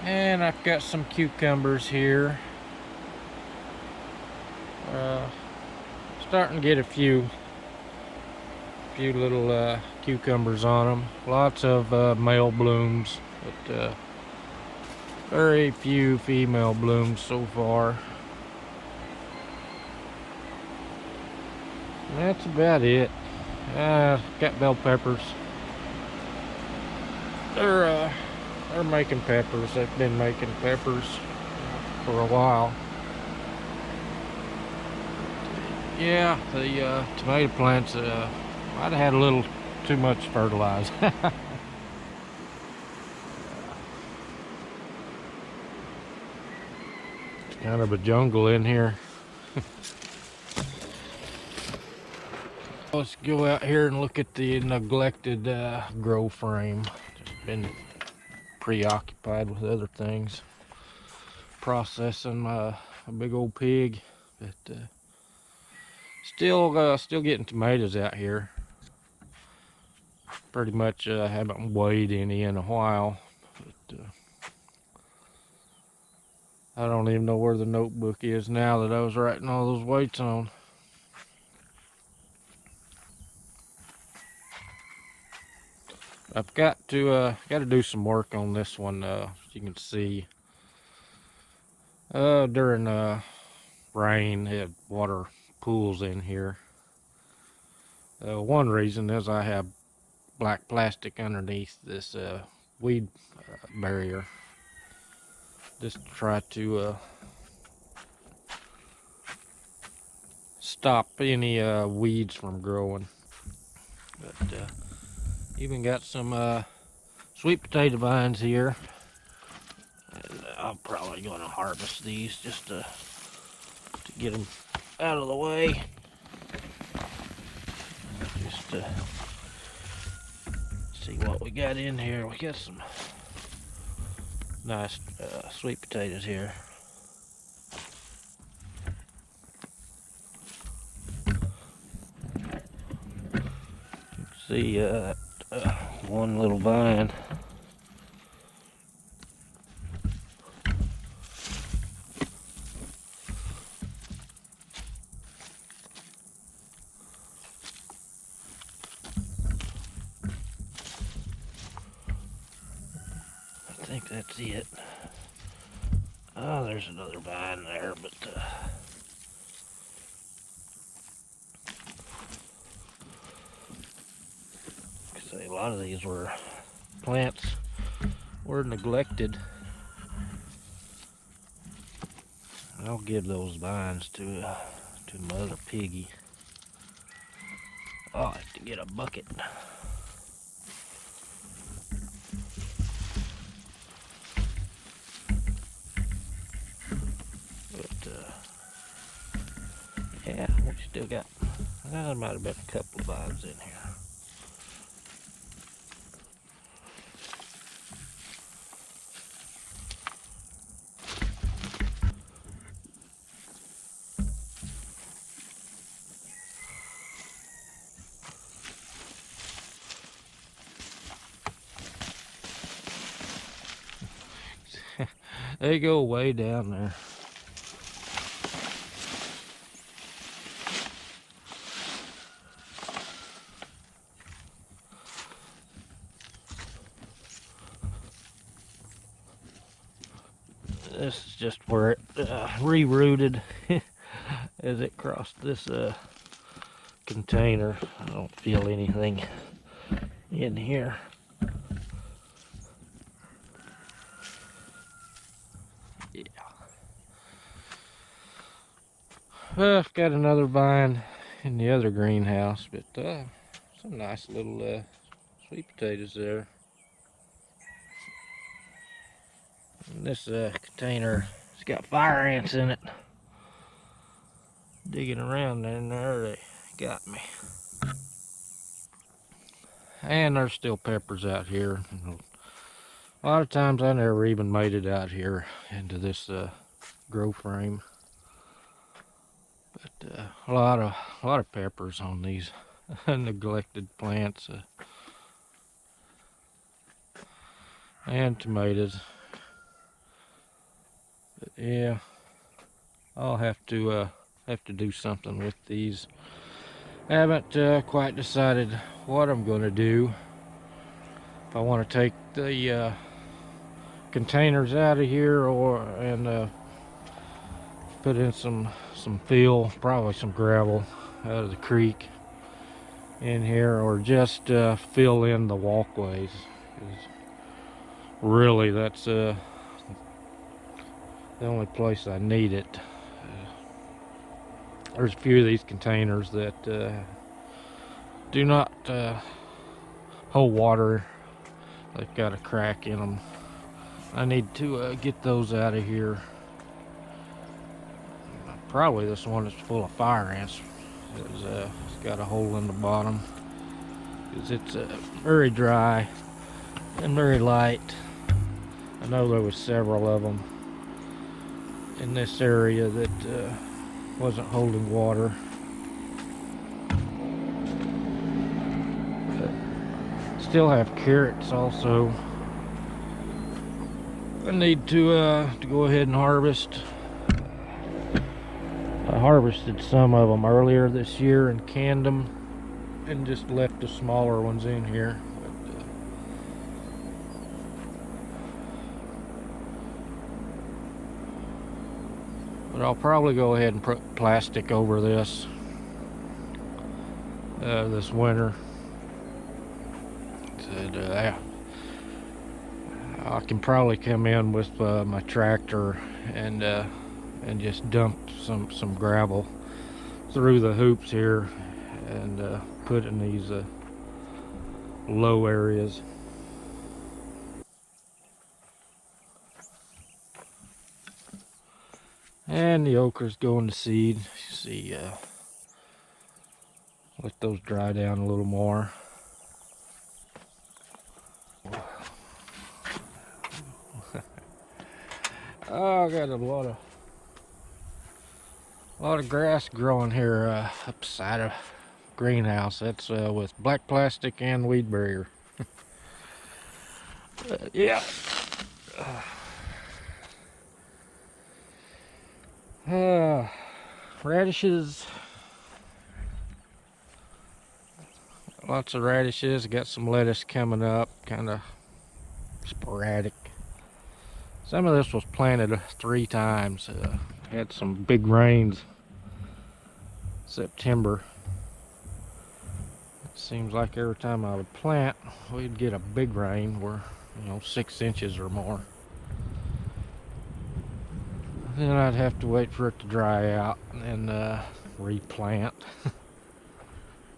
And I've got some cucumbers here. Starting to get a few little cucumbers on them. Lots of male blooms, but very few female blooms so far. And that's about it. Got bell peppers. They're making peppers. They've been making peppers for a while. Yeah, the tomato plants might have had a little too much fertilizer. It's kind of a jungle in here. Let's go out here and look at the neglected grow frame. Just been preoccupied with other things. Processing a big old pig, but still getting tomatoes out here. Pretty much haven't weighed any in a while, but I don't even know where the notebook is now that I was writing all those weights on. I've got to do some work on this one. As you can see, during rain, it had water pools in here. One reason is I have black plastic underneath this weed barrier, just to try to stop any weeds from growing. But even got some sweet potato vines here, and I'm probably going to harvest these just to get them out of the way. Just to see what we got in here. We got some nice sweet potatoes here. See one little vine. I think that's it. Oh, there's another vine there, but say a lot of these plants were neglected. I'll give those vines to Mother Piggy. I'll have to get a bucket. But yeah, we still got. There might have been a couple of vines in here. They go way down there. This is just where it rerouted as it crossed this container. I don't feel anything in here. Yeah. Well, I've got another vine in the other greenhouse, but some nice little sweet potatoes there. And this container, it's got fire ants in it. Digging around in there, they got me. And there's still peppers out here. A lot of times I never even made it out here into this grow frame. But a lot of peppers on these neglected plants, and tomatoes. But yeah, I'll have to do something with these. I haven't quite decided what I'm going to do. If I want to take the containers out of here and put in some fill, probably some gravel out of the creek in here, or just fill in the walkways. 'Cause really, that's the only place I need it. There's a few of these containers that do not hold water. They've got a crack in them. I need to get those out of here. Probably this one is full of fire ants. It's got a hole in the bottom because it's very dry and very light. I know there was several of them in this area that wasn't holding water. But still have carrots also. I need to go ahead and harvest. I harvested some of them earlier this year and canned them and just left the smaller ones in here. But I'll probably go ahead and put plastic over this this winter. I can probably come in with my tractor and just dump some gravel through the hoops here and put in these low areas. And the okra's going to seed. You see, let those dry down a little more. Oh, I got a lot of grass growing here upside of greenhouse. That's with black plastic and weed barrier. Yeah. Radishes. Lots of radishes. Got some lettuce coming up, kind of sporadic. Some of this was planted 3 times. Had some big rains September. It seems like every time I would plant, we'd get a big rain, where 6 inches or more. Then I'd have to wait for it to dry out and replant.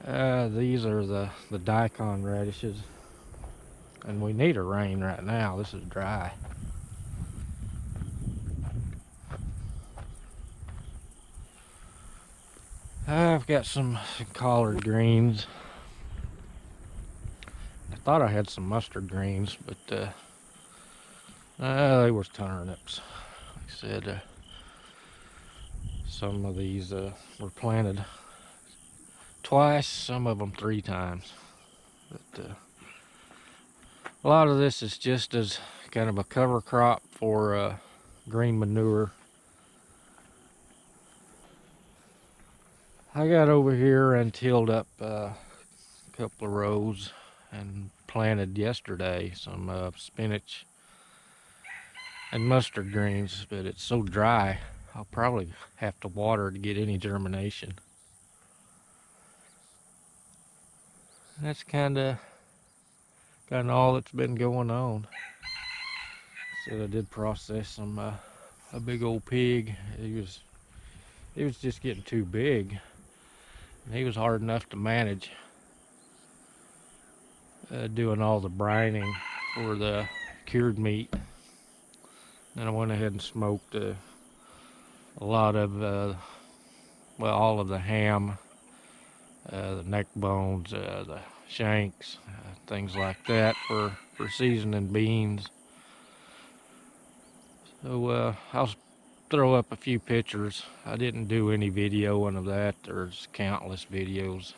These are the Daikon radishes, and we need a rain right now. This is dry. I've got some collard greens. I thought I had some mustard greens, but they were turnips. Like I said, some of these were planted twice, some of them 3 times. But a lot of this is just as kind of a cover crop for green manure. I got over here and tilled up a couple of rows and planted yesterday some spinach and mustard greens, but it's so dry I'll probably have to water to get any germination. That's kind of all that's been going on. So I did process some a big old pig. He was just getting too big. He was hard enough to manage doing all the brining for the cured meat. Then I went ahead and smoked a lot of, all of the ham, the neck bones, the shanks, things like that for seasoning beans. So I'll throw up a few pictures. I didn't do any videoing of that. There's countless videos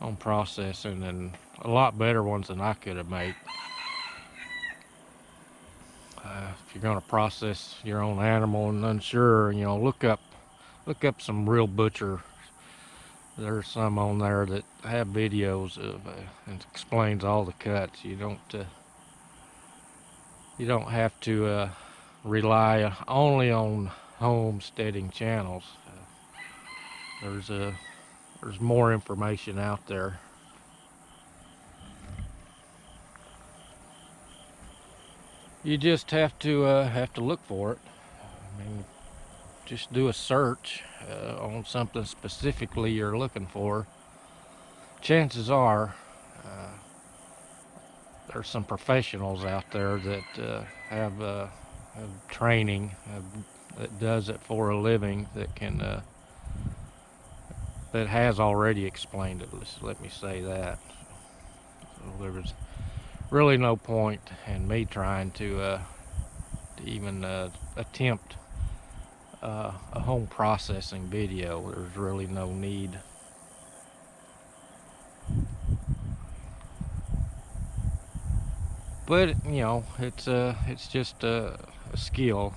on processing, and a lot better ones than I could have made. if you're going to process your own animal and unsure, look up some real butcher. There's some on there that have videos of and explains all the cuts. You don't have to rely only on homesteading channels. There's more information out there. You just have to look for it. I mean, just do a search on something specifically you're looking for. Chances are there's some professionals out there that have training that does it for a living that has already explained it. Let me say that. So there was really no point in me trying to even attempt a home processing video. There's really no need. But it's just a skill,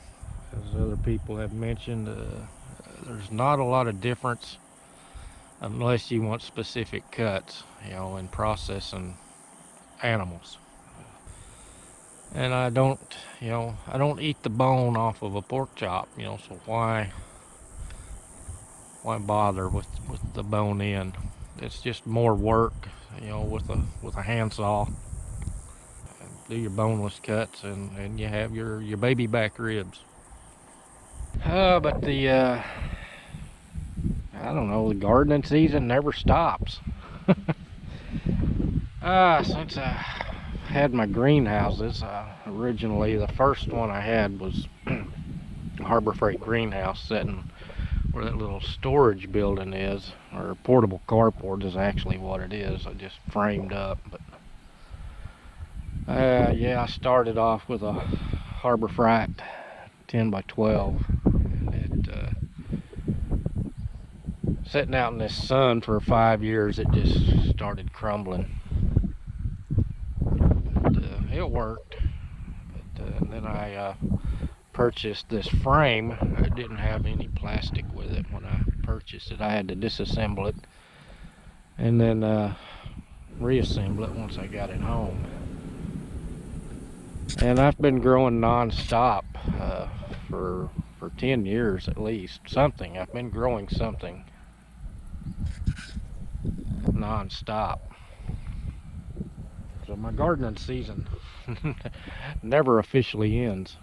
as other people have mentioned. There's not a lot of difference unless you want specific cuts, in processing animals. And I don't eat the bone off of a pork chop, so why bother with the bone in? It's just more work, with a handsaw. Do your boneless cuts and you have your baby back ribs. But I don't know, the gardening season never stops. Since I had my greenhouses, originally the first one I had was a Harbor Freight greenhouse sitting where that little storage building is, or portable carport is actually what it is. I just framed up, but I started off with a Harbor Freight 10 by 12, and sitting out in this sun for 5 years, it just started crumbling. But, it worked. But then I purchased this frame. It didn't have any plastic with it when I purchased it. I had to disassemble it and then reassemble it once I got it home. And I've been growing non-stop for 10 years at least. I've been growing something non-stop. So my gardening season never officially ends.